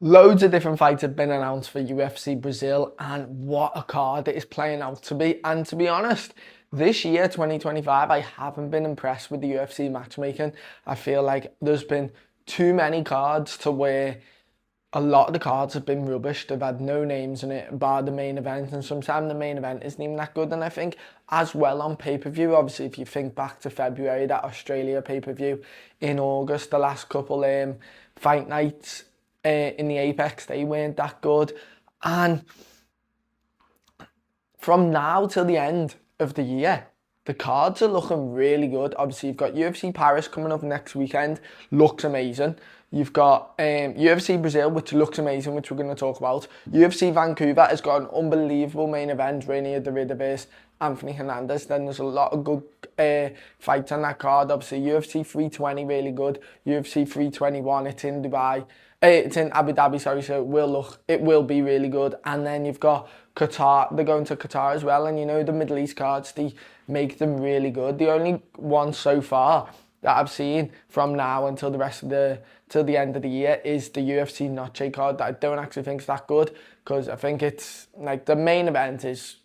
Loads of different fights have been announced for UFC Brazil, and what a card it is playing out to be. And to be honest, this year, 2025, I haven't been impressed with the UFC matchmaking. I feel like there's been too many cards to where a lot of the cards have been rubbish. They've had no names in it, bar the main event, and sometimes the main event isn't even that good. And I think as well on pay-per-view, obviously, if you think back to February, that Australia pay-per-view, in August, the last couple fight nights in the Apex, they weren't that good. And from now till the end of the year, the cards are looking really good. Obviously, you've got UFC Paris coming up next weekend, looks amazing. You've got UFC Brazil, which looks amazing, which we're going to talk about. UFC Vancouver has got an unbelievable main event, Rainier Derrida versus Anthony Hernandez. Then there's a lot of good fights on that card. Obviously, UFC 320, really good. UFC 321, it's in Dubai. It's in Abu Dhabi, sorry, so it will be really good. And then you've got Qatar, they're going to Qatar as well, and you know the Middle East cards, they make them really good. The only one so far that I've seen from now until till the end of the year is the UFC Noche card that I don't actually think is that good, because I think it's like the main event is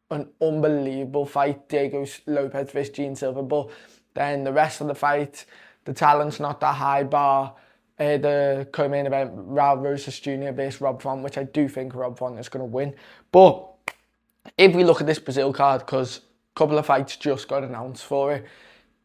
an unbelievable fight, Diego Lopez versus Gene Silva, but then the rest of the fight, the talent's not that high, bar the co-main event, Raul Rosas Jr. versus Rob Font, which I do think Rob Font is going to win. But if we look at this Brazil card, because a couple of fights just got announced for it,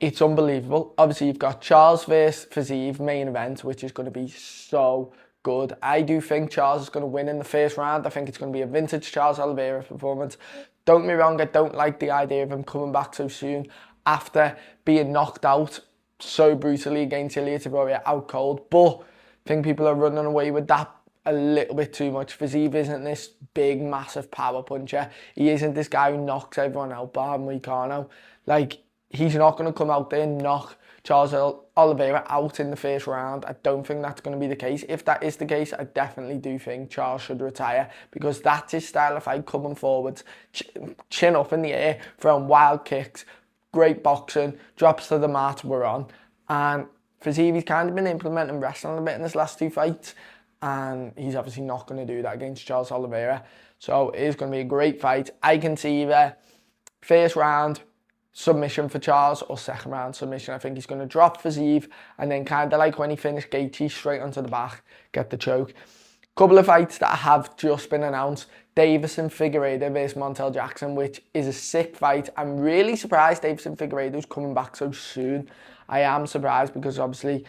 it's unbelievable. Obviously, you've got Charles versus Fiziev main event, which is going to be so good. I do think Charles is going to win in the first round. I think it's going to be a vintage Charles Oliveira performance. Don't get me wrong, I don't like the idea of him coming back so soon after being knocked out so brutally against Ilya Tavoria out cold, but I think people are running away with that a little bit too much. Fiziev isn't this big, massive power puncher. He isn't this guy who knocks everyone out, bar Moicano. Like, he's not going to come out there and knock Charles Oliveira out in the first round. I don't think that's going to be the case. If that is the case, I definitely do think Charles should retire, because that's his style of fight, coming forwards, chin up in the air, throwing wild kicks, great boxing, drops to the mat, we're on. And Fiziev, kind of been implementing wrestling a bit in his last two fights, and he's obviously not going to do that against Charles Oliveira. So it is going to be a great fight. I can see either first round submission for Charles or second round submission. I think he's going to drop Fiziev, and then kind of like when he finished Gaethje, straight onto the back, get the choke. Couple of fights that have just been announced. Davison Figueiredo versus Montel Jackson, which is a sick fight. I'm really surprised Davison Figueiredo's coming back so soon. I am surprised, because obviously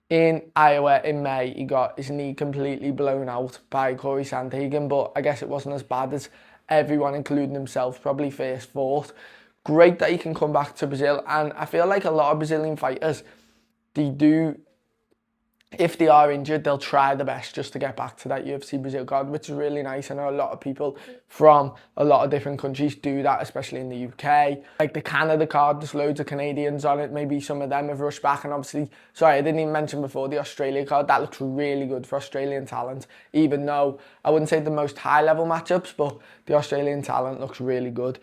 in Iowa in May, he got his knee completely blown out by Corey Sandhagen, but I guess it wasn't as bad as everyone, including himself, probably first thought. Great that he can come back to Brazil, and I feel like a lot of Brazilian fighters, they do, if they are injured, they'll try the best just to get back to that UFC Brazil card, which is really nice. I know a lot of people from a lot of different countries do that, especially in the UK. Like the Canada card, there's loads of Canadians on it. Maybe some of them have rushed back. And obviously, sorry, I didn't even mention before, the Australia card, that looks really good for Australian talent, even though I wouldn't say the most high-level matchups, but the Australian talent looks really good.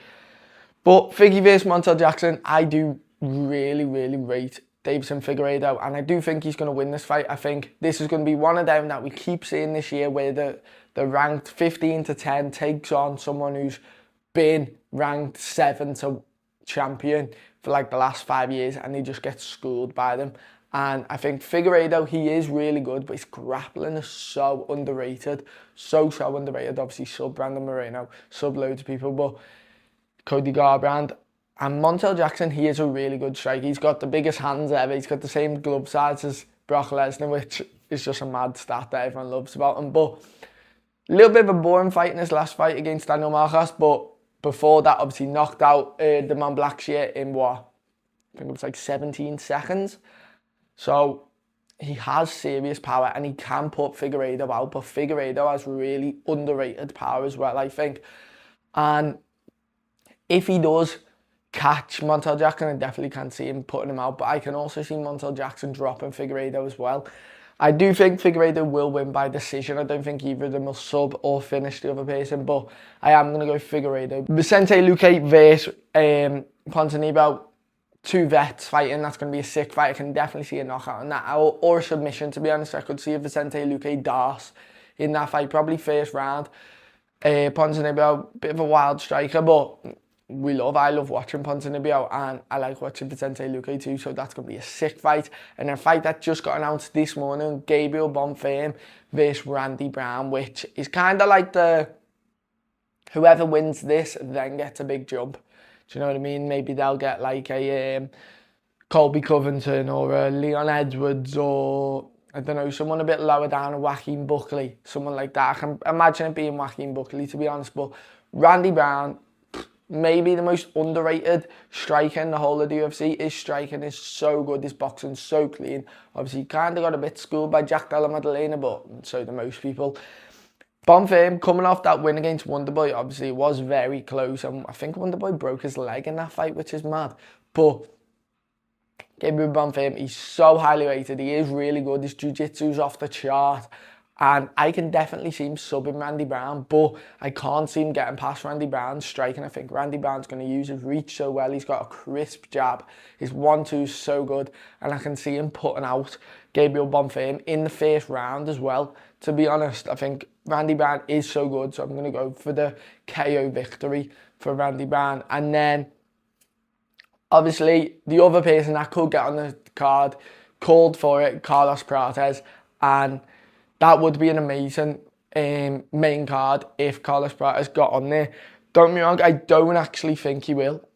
But Figgy versus Montel Jackson, I do really, really rate Davison Figueiredo, and I do think he's going to win this fight. I think this is going to be one of them that we keep seeing this year, where the ranked 15 to 10 takes on someone who's been ranked 7 to champion for like the last 5 years, and he just gets schooled by them. And I think Figueiredo, he is really good, but his grappling is so underrated. So underrated. Obviously, sub Brandon Moreno, sub loads of people, but Cody Garbrandt. And Montel Jackson, he is a really good striker. He's got the biggest hands ever. He's got the same glove size as Brock Lesnar, which is just a mad stat that everyone loves about him. But a little bit of a boring fight in his last fight against Daniel Marcos. But before that, obviously knocked out Damon Blackshear in what? I think it was like 17 seconds. So he has serious power, and he can put Figueiredo out. But Figueiredo has really underrated power as well, I think. And if he does catch Montel Jackson, I definitely can see him putting him out, but I can also see Montel Jackson dropping Figueiredo as well. I do think Figueiredo will win by decision. I don't think either of them will sub or finish the other person, but I am going to go Figueiredo. Vicente Luque versus Ponzinibbio, two vets fighting. That's going to be a sick fight. I can definitely see a knockout on that, or a submission, to be honest. I could see a Vicente Luque Darce in that fight, probably first round. Ponzinibbio, bit of a wild striker, but I love watching Ponzinibbio, and I like watching Vicente Luque too, so that's going to be a sick fight. And a fight that just got announced this morning, Gabriel Bonfim versus Randy Brown, which is kind of like whoever wins this then gets a big jump. Do you know what I mean? Maybe they'll get like a Colby Covington or a Leon Edwards, or I don't know, someone a bit lower down, a Joaquin Buckley, someone like that. I can imagine it being Joaquin Buckley, to be honest, but Randy Brown, maybe the most underrated striker in the whole of the UFC. His striking is so good, his boxing's so clean. Obviously, he kind of got a bit schooled by Jack Della Maddalena, but so do most people. Bonfim, coming off that win against Wonderboy, obviously it was very close, and I think Wonderboy broke his leg in that fight, which is mad. But Gabriel Bonfim, he's so highly rated, he is really good, his jiu-jitsu's off the chart, and I can definitely see him subbing Randy Brown, but I can't see him getting past Randy Brown's striking. I think Randy Brown's going to use his reach so well. He's got a crisp jab. His 1-2's so good, and I can see him putting out Gabriel Bonfim in the first round as well. To be honest, I think Randy Brown is so good, so I'm going to go for the KO victory for Randy Brown. And then, obviously, the other person that could get on the card, called for it, Carlos Prates, and that would be an amazing main card if Carlos Prates got on there. Don't get me wrong, I don't actually think he will.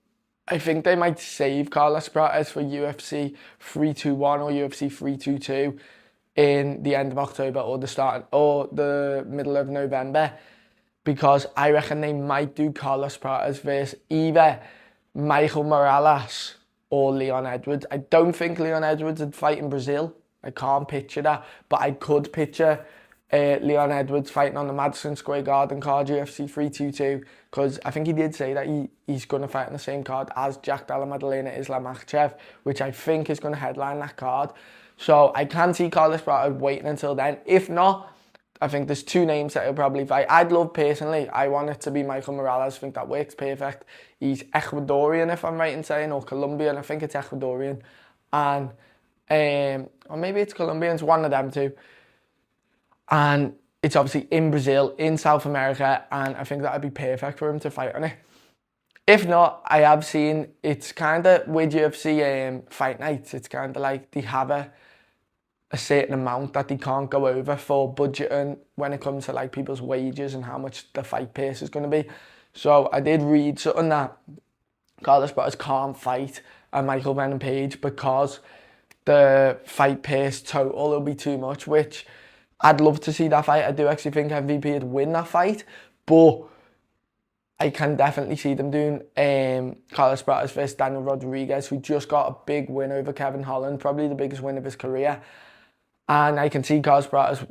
I think they might save Carlos Prates for UFC 321 or UFC 322 in the end of October or the middle of November, because I reckon they might do Carlos Prates versus either Michael Morales or Leon Edwards. I don't think Leon Edwards would fight in Brazil. I can't picture that, but I could picture Leon Edwards fighting on the Madison Square Garden card, UFC 322, because I think he did say that he's going to fight on the same card as Jack Della Maddalena Islam Makhachev, which I think is going to headline that card. So I can see Carlos Prates waiting until then. If not, I think there's two names that he'll probably fight. I'd love, personally, I want it to be Michael Morales. I think that works perfect. He's Ecuadorian, if I'm right in saying, or Colombian. I think it's Ecuadorian. And or maybe it's Colombian, it's one of them two. And it's obviously in Brazil, in South America, and I think that would be perfect for him to fight on it. If not, I have seen, it's kind of with UFC fight nights, it's kind of like they have a certain amount that they can't go over for budgeting when it comes to like people's wages and how much the fight pace is going to be. So I did read something that Carlos Prates can't fight a Michael Venom Page because the fight pace total will be too much, which I'd love to see that fight. I do actually think MVP would win that fight, but I can definitely see them doing Carlos Prates versus Daniel Rodriguez, who just got a big win over Kevin Holland, probably the biggest win of his career. And I can see Carlos Prates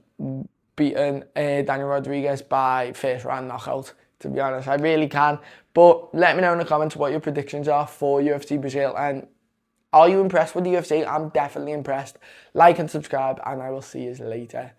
beating Daniel Rodriguez by first round knockout, to be honest. I really can. But let me know in the comments what your predictions are for UFC Brazil, and are you impressed with the UFC? I'm definitely impressed. Like and subscribe, and I will see you later.